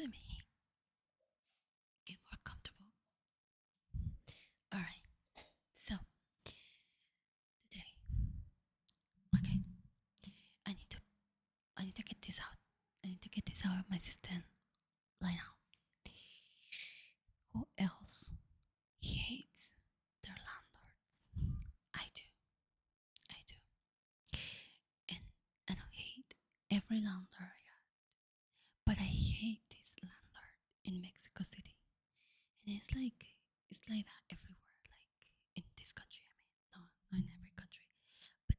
let me get more comfortable. Alright, so today, okay, I need to I need to get this out. I need to get this out of my system right now. Who else hates their landlords? I do. I do. And I don't hate every landlord I got, but I hate this landlord in Mexico City. And it's like that everywhere, like in this country. I mean, no, not in every country. But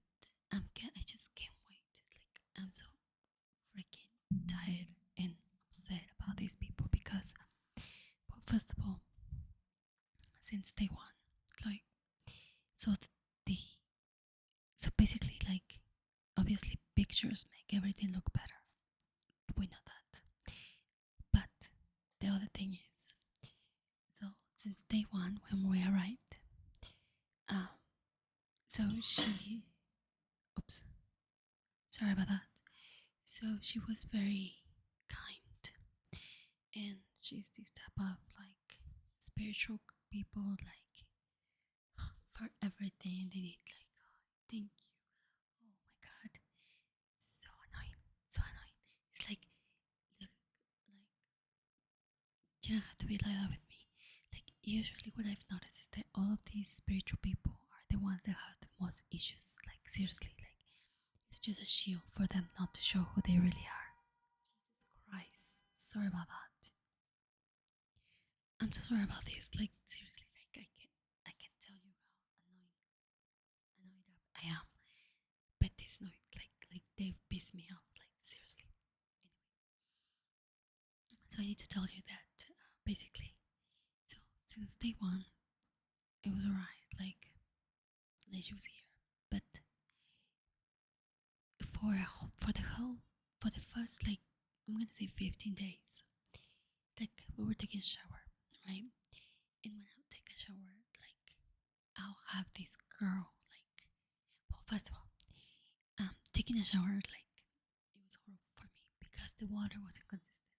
I just can't wait. Like I'm so freaking tired and upset about these people because, well, first of all, since day one, like so the so basically like obviously pictures make everything look better. We know that. But the other thing is, so since day one when we arrived, um, so she, oops, sorry about that. So she was very kind, and she's this type of like spiritual people, like for everything they need, like oh, thank you. Oh my god, so annoying, so annoying. It's like, look, like you don't have to be like that with me. Like usually, what I've noticed is that all of these spiritual people are the ones that have the most issues. Like seriously, like it's just a shield for them not to show who they really are. Jesus Christ, sorry about that. I'm so sorry about this. Like seriously, like I can't tell you how annoyed I am. But this noise, like they've pissed me off. Like seriously. Anyway, so I need to tell you that basically, so since day one, it was alright. Like she was here, but for the first like I'm gonna say 15 days, like we were taking a shower, right? And when I would take a shower, like I'll have this girl, like, well, first of all, taking a shower, like, it was horrible for me because the water wasn't consistent.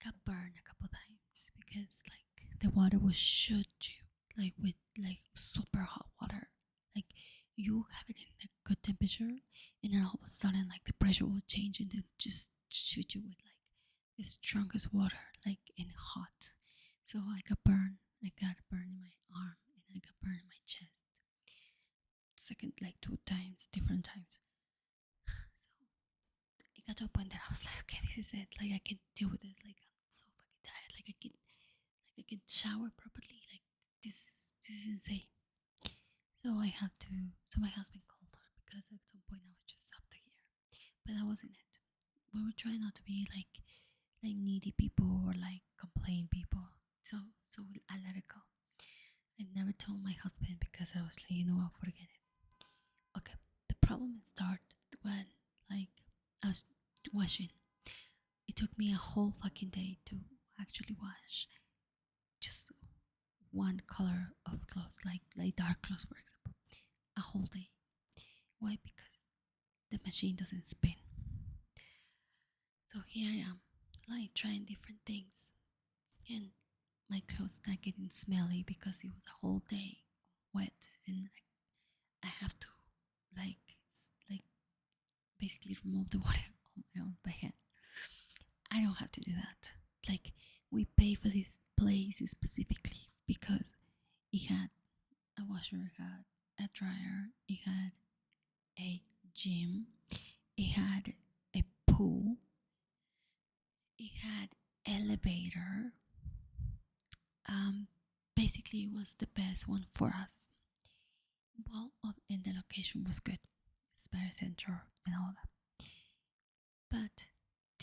I got burned a couple times because, like, the water will shoot you, like, with, like, super hot water. Like, you have it in a good temperature, and then all of a sudden, like, the pressure will change and then just shoot you with, like, the strongest water, like, and hot. So I got burned. I got burned in my arm, and I got burned in my chest. Second, like, two times, different times. So it got to a point that I was like, okay, this is it. Like I can deal with it. Like I'm so fucking tired. Like I can shower properly. Like this is insane. So I have to. So my husband called her because at some point I was just up to here, but that wasn't it. We were trying not to be like needy people or like complain people. So I let it go. I never told my husband because I was like, I'll forget it. Okay. The problem started when like I was washing. It took me a whole fucking day to actually wash just one color of clothes, like dark clothes, for example. A whole day. Why? Because the machine doesn't spin. So here I am, like trying different things, and my clothes start getting smelly because it was a whole day wet, and I have to like like basically remove the water on my own by hand. I don't have to do that. Like we pay for this place specifically because it had a washer, it had a dryer, it had a gym, it had a pool, it had elevator. Um, basically, it was the best one for us. Well, and the location was good. It's very central and all that. But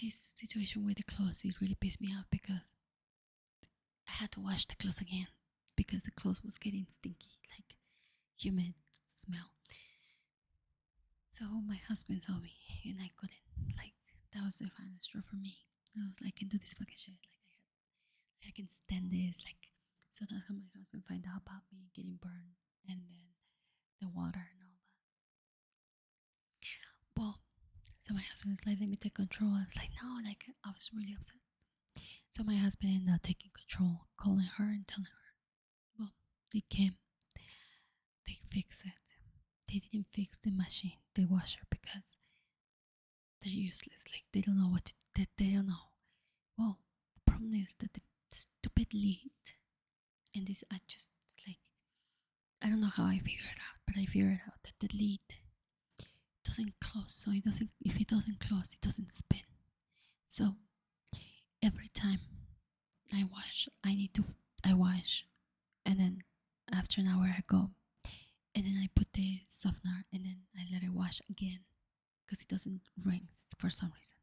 this situation with the clothes, it really pissed me off because I had to wash the clothes again because the clothes was getting stinky, like humid smell. So my husband saw me and I couldn't. Like that was the final straw for me. I was like, I can do this fucking shit. I can stand this. Like so that's how my husband found out about me getting burned and then the water and all that. Well, So my husband was like, let me take control. I was like, no, like I was really upset. So my husband ended up taking control, calling her and telling her, well, they came, they fixed it. They didn't fix the machine, the washer, because they're useless. Like they don't know what to, they don't know. Well, the problem is that the stupid lid, and this I just like I don't know how I figured it out, but I figured out that the lid doesn't close. So it doesn't. If it doesn't close, it doesn't spin. So every time I wash, and then after an hour I go, and then I put the softener, and then I let it wash again because it doesn't ring for some reason.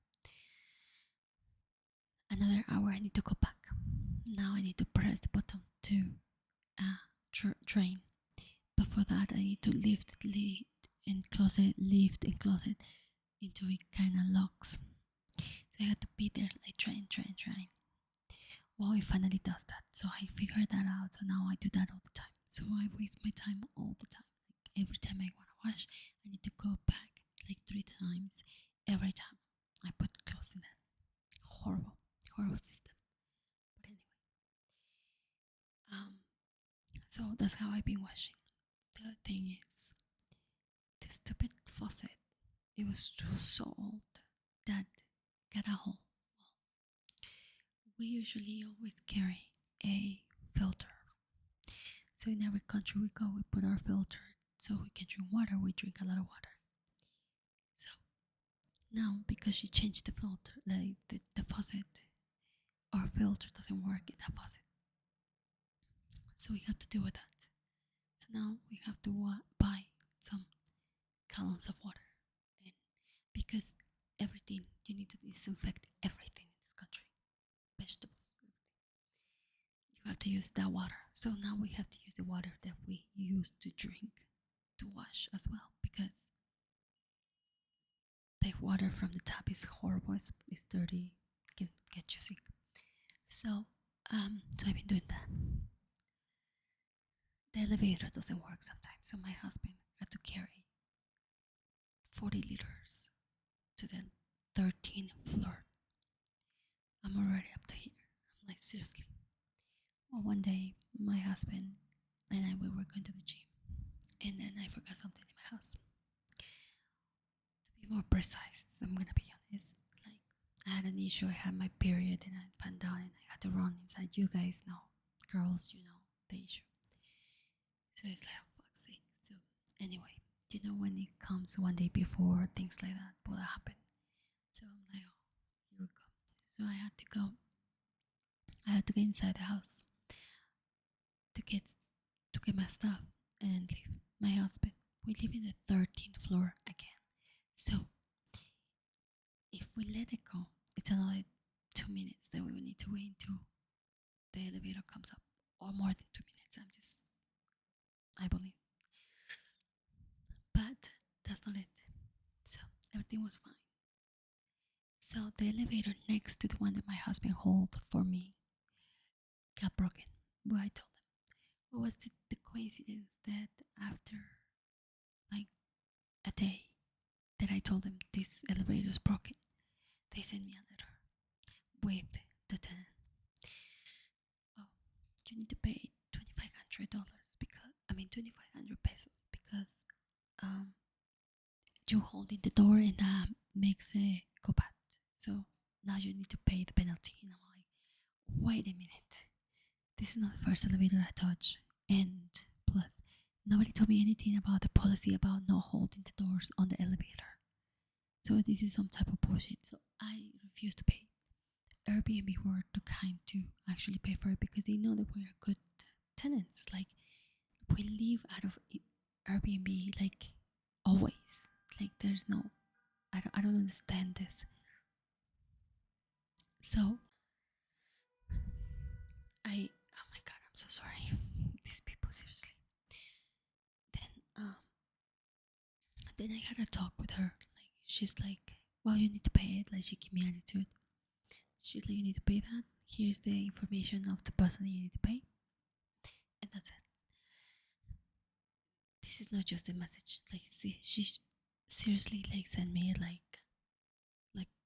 Another hour I need to go back. Now I need to press the button to drain. But for that I need to lift the lid and close it, lift and close it into it kind of locks. So I had to be there like trying. Well, it finally does that. So I figured that out. So now I do that all the time. So I waste my time all the time. Like every time I want to wash, I need to go back like 3 times. Every time I put clothes in it. Horrible, horrible system. But anyway, um, so that's how I've been washing. The other thing is the stupid faucet. It was so old that got a hole. Well, we usually always carry a filter. So in every country we go, we put our filter so we can drink water. We drink a lot of water. So now, because she changed the filter, like the faucet, our filter doesn't work in that faucet. So we have to deal with that. So now we have to buy some gallons of water, and because everything you need to disinfect everything in this country, vegetables, you have to use that water. So now we have to use the water that we use to drink to wash as well, because the water from the tap is horrible. It's dirty, can get you sick. So I've been doing that. The elevator doesn't work sometimes, so my husband had to carry 40 liters to the 13th floor. I'm already up to here. I'm like, seriously. Well, one day, my husband and I, we were going to the gym, and then I forgot something in my house. To be more precise, I'm gonna be honest. Like, I had an issue. I had my period, and I found out, and I had to run inside. You guys know, girls, you know the issue. So it's like, oh, fuck's sake. So anyway, you know when it comes one day before, things like that will happen. So I'm like, oh, here we go. So I had to go. I had to get inside the house to get my stuff and then leave. My husband. We live in the 13th floor again. So if we let it go, it's another 2 minutes that we will need to wait until the elevator comes up, or more than 2 minutes. I believe. But that's not it. So everything was fine. So the elevator next to the one that my husband hold for me got broken. Well, I told them. What was the coincidence that after like a day that I told them this elevator is broken, they sent me a letter with the tenant. Oh, you need to pay $2,500 because 2,500 pesos because um you holding the door and makes it go bad. So now you need to pay the penalty. And I'm like, wait a minute. This is not the first elevator I touch. And plus, nobody told me anything about the policy about not holding the doors on the elevator. So this is some type of bullshit. So I refuse to pay. Airbnb were too kind to actually pay for it because they know that we're good tenants. Like we live out of Airbnb like always. Like there's no, I don't understand this. So oh my god, I'm so sorry. These people, seriously. Then, then I had a talk with her. Like, she's like, well, you need to pay it. Like, she gave me attitude. She's like, you need to pay that. Here's the information of the person you need to pay. And that's it. This is not just a message. Like, see, she seriously, like, sent me, like,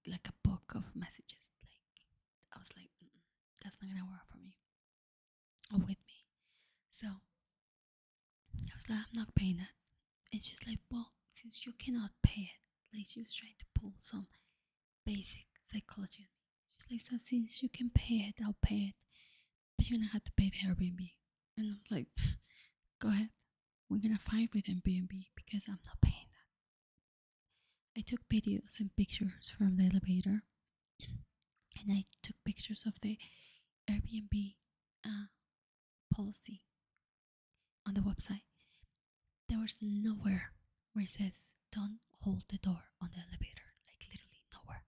like a book of messages. Like I was like, mm-mm, that's not gonna work for me or with me. So I was like, I'm not paying that. And she's like, well, since you cannot pay it, like she was trying to pull some basic psychology on me. She's like, so since you can pay it, I'll pay it, but you're gonna have to pay the Airbnb. And I'm like, go ahead. We're gonna fight with Airbnb because I'm not paying that. I took videos and pictures from the elevator, and I took pictures of the Airbnb uh, policy on the website. There was nowhere where it says don't hold the door on the elevator, like literally nowhere.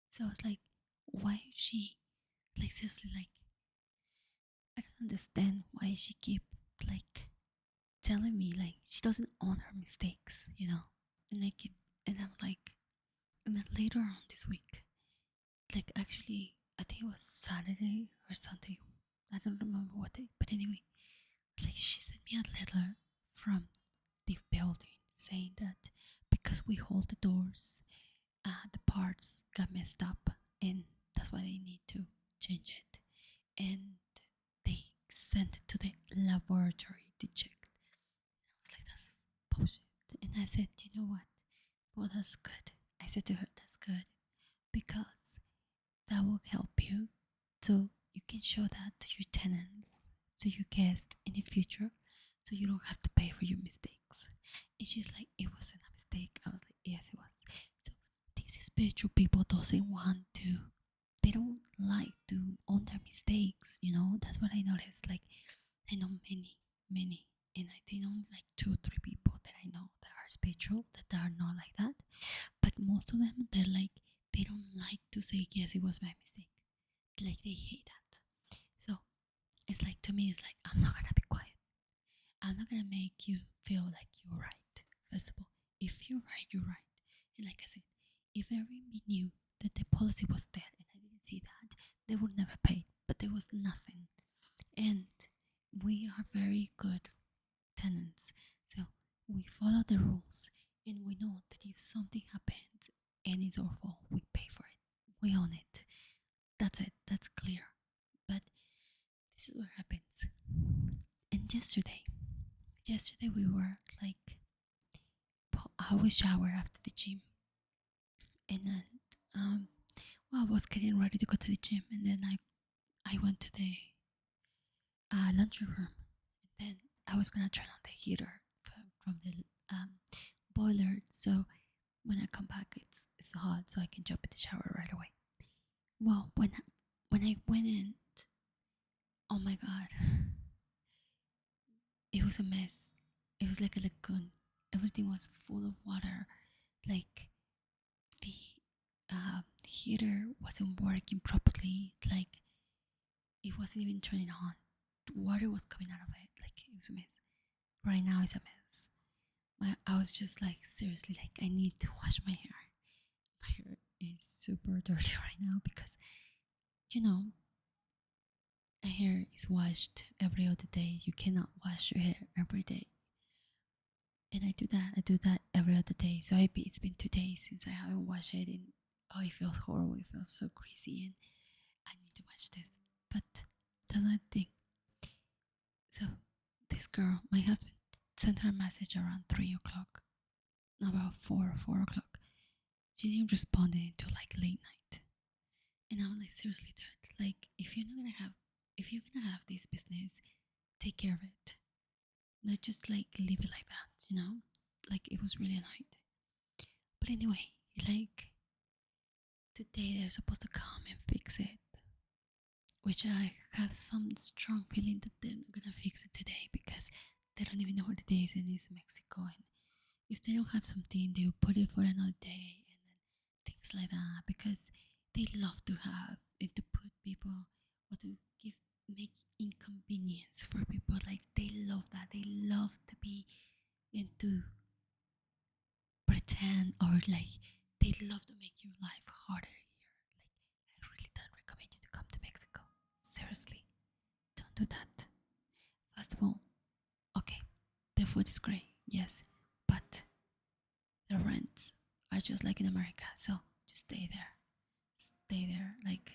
So I was like, why is she like seriously like I don't understand why she keep like telling me like she doesn't own her mistakes, you know? And I keep and I'm like and then later on this week, like actually I think it was Saturday or something. I don't remember what day, but anyway, like she sent me a letter from the building saying that because we hold the doors, the parts got messed up and that's why they need to change it. And they sent it to the laboratory to check. I was like, that's bullshit. And I said, you know what? Well, that's good. I said to her, that's good because that will help you so you can show that to your tenants, to your guests in the future, so you don't have to pay for your mistakes. And she's like, it wasn't a mistake. I was like, yes, it was. So these spiritual people doesn't want to, they don't like to own their mistakes, you know? That's what I noticed. Like, I know many, and I think only like 2 or 3 people that I know that are spiritual that are not like that. But most of them, they're like, they don't like to say, yes, it was my mistake. Like, they hate that. So, it's like, to me, it's like, I'm not gonna be quiet. I'm not gonna make you feel like you're right. First of all, if you're right, you're right. And like I said, if Airbnb knew that the policy was there and I didn't see that, they would never pay. But there was nothing. And we are very good tenants. So we follow the rules and we know that if something happens and it's our fault, we pay for it. We own it. That's it. That's clear. But this is what happens. And yesterday we were like, well, I always shower after the gym, and then well, I was getting ready to go to the gym, and then I went to the laundry room, and then I was gonna turn on the heater from the boiler, so when I come back, it's hot, so I can jump in the shower right away. Well, when I went in, oh my god, it was a mess. It was like a lagoon. Everything was full of water. Like the the heater wasn't working properly. Like it wasn't even turning on. The water was coming out of it. Like it was a mess. Right now it's a mess. I was just like seriously like I need to wash my hair. My hair is super dirty right now because you know a hair is washed every other day. You cannot wash your hair every day. And I do that. I do that every other day. So it's been 2 days since I haven't washed it, and oh, it feels horrible. It feels so greasy, and I need to wash this. But that's not the thing. So this girl, my husband, sent her a message around 3 o'clock, about 4 o'clock. She didn't respond until like late night, and I was like, seriously, dude, like if you're gonna have this business, take care of it. Not just like leave it like that, you know? Like it was really annoying. But anyway, like today they're supposed to come and fix it, which I have some strong feeling that they're not gonna fix it today because they don't even know what it is and it's Mexico. And if they don't have something, they will put it for another day and then things like that because they love to have and to put people or to give make inconvenience for people. Like they love that. They love to be into pretend or like they love to make your life harder here. Like I really don't recommend you to come to Mexico. Seriously, don't do that. First of all, okay, the food is great, yes, but the rents are just like in America, so just stay there. stay there. Like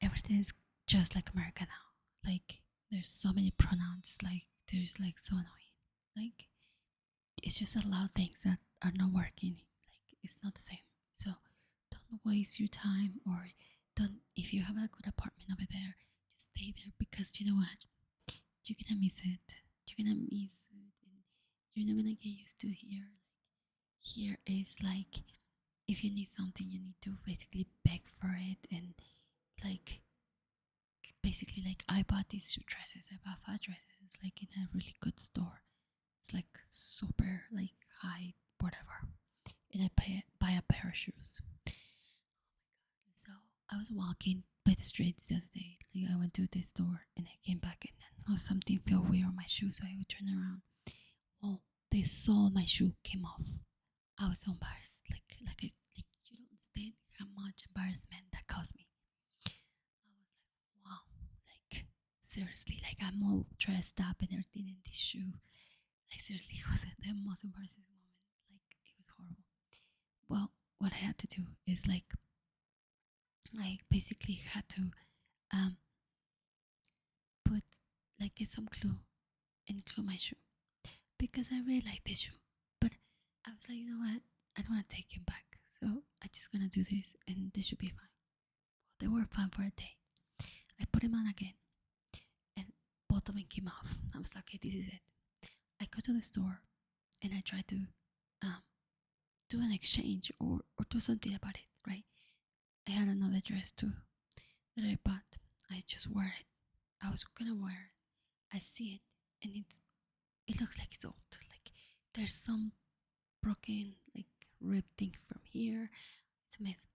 everything is just like America now. Like there's so many pronouns. Like there's like so annoying. Like it's just a lot of things that are not working. Like it's not the same. So don't waste your time, or don't, if you have a good apartment over there, just stay there, because you know what? You're gonna miss it. You're gonna miss it, and you're not gonna get used to here. Here is like if you need something, you need to basically beg for it, and like basically like I bought these two dresses. I bought 5 dresses like in a really good store. It's like super like high whatever, and I buy a pair of shoes. So I was walking by the streets the other day. Like I went to the store and I came back, and then something felt weird on my shoe, so I would turn around. Oh, the sole of my shoe came off. I was so embarrassed. Like you don't understand how much embarrassment that caused me. I was like, wow, like seriously, like I'm all dressed up and everything in this shoe. Like seriously, it was the most embarrassing moment. Like it was horrible. Well, what I had to do is like I basically had to um put like get some glue and glue my shoe, because I really like this shoe. But I was like, you know what? I don't want to take him back, so I'm just gonna do this, and this should be fine. Well, they were fine for a day. I put them on again, and both of them came off. I was like, okay, this is it. I go to the store and I try to um, do an exchange, or do something about it, right? I had another dress too that I bought. I just wear it. I was gonna wear it. I see it, and it looks like it's old. Like there's some broken like rib thing from here. It's a mess.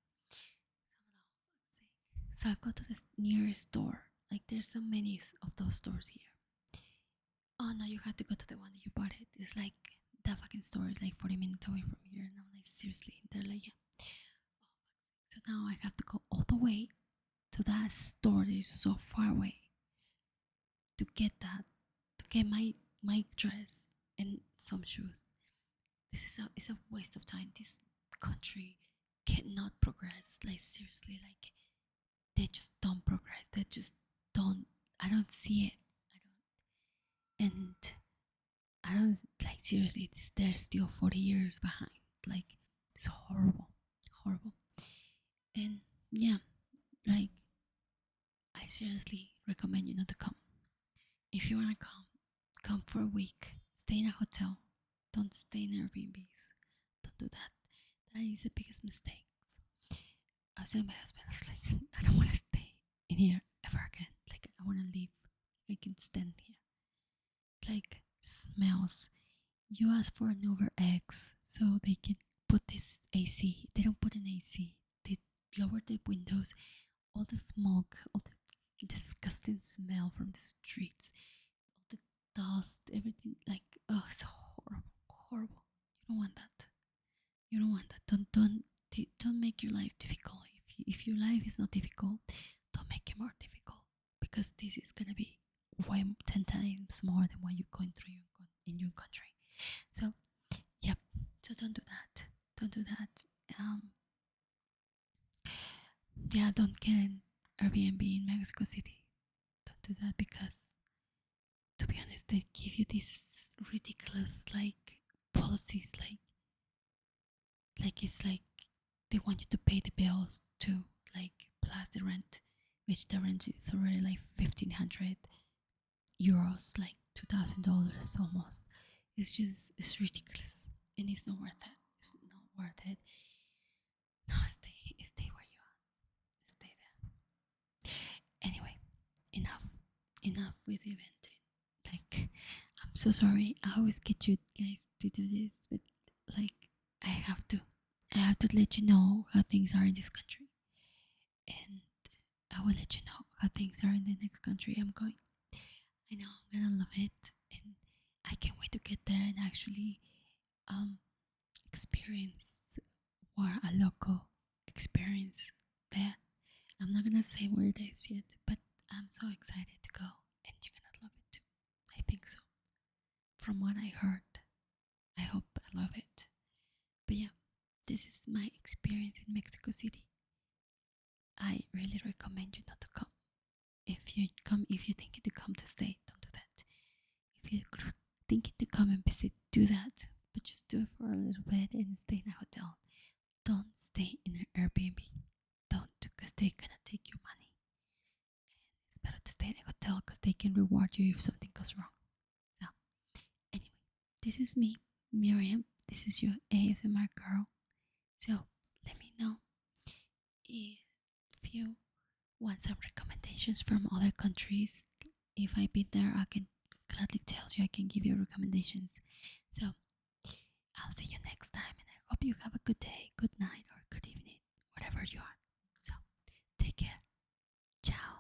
So I go to the nearest store. Like there's so many of those stores here. Oh no, you have to go to the one that you bought it. It's like that fucking store is like 40 minutes away from here. And I'm like, seriously? They're like, yeah. So now I have to go all the way to that store that is so far away to get that, to get my dress and some shoes. This is it's a waste of time. This country cannot progress. Like seriously, like they just don't progress. They just don't. I don't see it. I don't, and I don't like seriously. They're still 40 years behind. Like it's horrible, horrible. And yeah, like I seriously recommend you not to come. If you wanna come, come for a week. Stay in a hotel. Don't stay in Airbnbs. Don't do that. That is the biggest mistake. I was telling my husband, I was like, I don't want to stay in here ever again. Like, I want to leave. I can stand here. Like, smells. You ask for an Uber X so they can put this AC. They don't put an AC. They lower the windows. All the smoke, all the disgusting smell from the streets, all the dust, everything. Like, oh, it's horrible. Horrible. You don't want that. You don't want that. Don't make your life difficult. If your life is not difficult, don't make it more difficult, because this is gonna be way 10 times more than what you're going through in your country. So yep. So don't do that. Don't do that. Yeah. Don't get an Airbnb in Mexico City. Don't do that, because to be honest, they give you these ridiculous like policies, like it's like they want you to pay the bills too, like plus the rent, which the rent is already like 1,500 euros, like $2,000 almost. It's ridiculous, and it's not worth it. It's not worth it. No, stay where you are. Stay there. Anyway, enough with eventing. Like, I'm so sorry. I always get you guys to do this, but like, I have to. I have to let you know how things are in this country, and I will let you know how things are in the next country I'm going. I know I'm gonna love it, and I can't wait to get there and actually um experience what a local experience there. I'm not gonna say where it is yet, but I'm so excited to go, and you're gonna love it too. I think so. From what I heard, I hope I love it. But yeah, this is my experience in Mexico City. I really recommend you not to come. If you're thinking to come to stay, don't do that. If you're thinking to come and visit, do that. But just do it for a little bit and stay in a hotel. Don't stay in an Airbnb. Don't, because they're gonna take your money. It's better to stay in a hotel because they can reward you if something goes wrong. So, anyway, this is me, Miriam. This is your ASMR girl. So, let me know if you want some recommendations from other countries. If I've been there, I can gladly tell you, I can give you recommendations. So, I'll see you next time, and I hope you have a good day, good night, or good evening, whatever you are. So, take care. Ciao.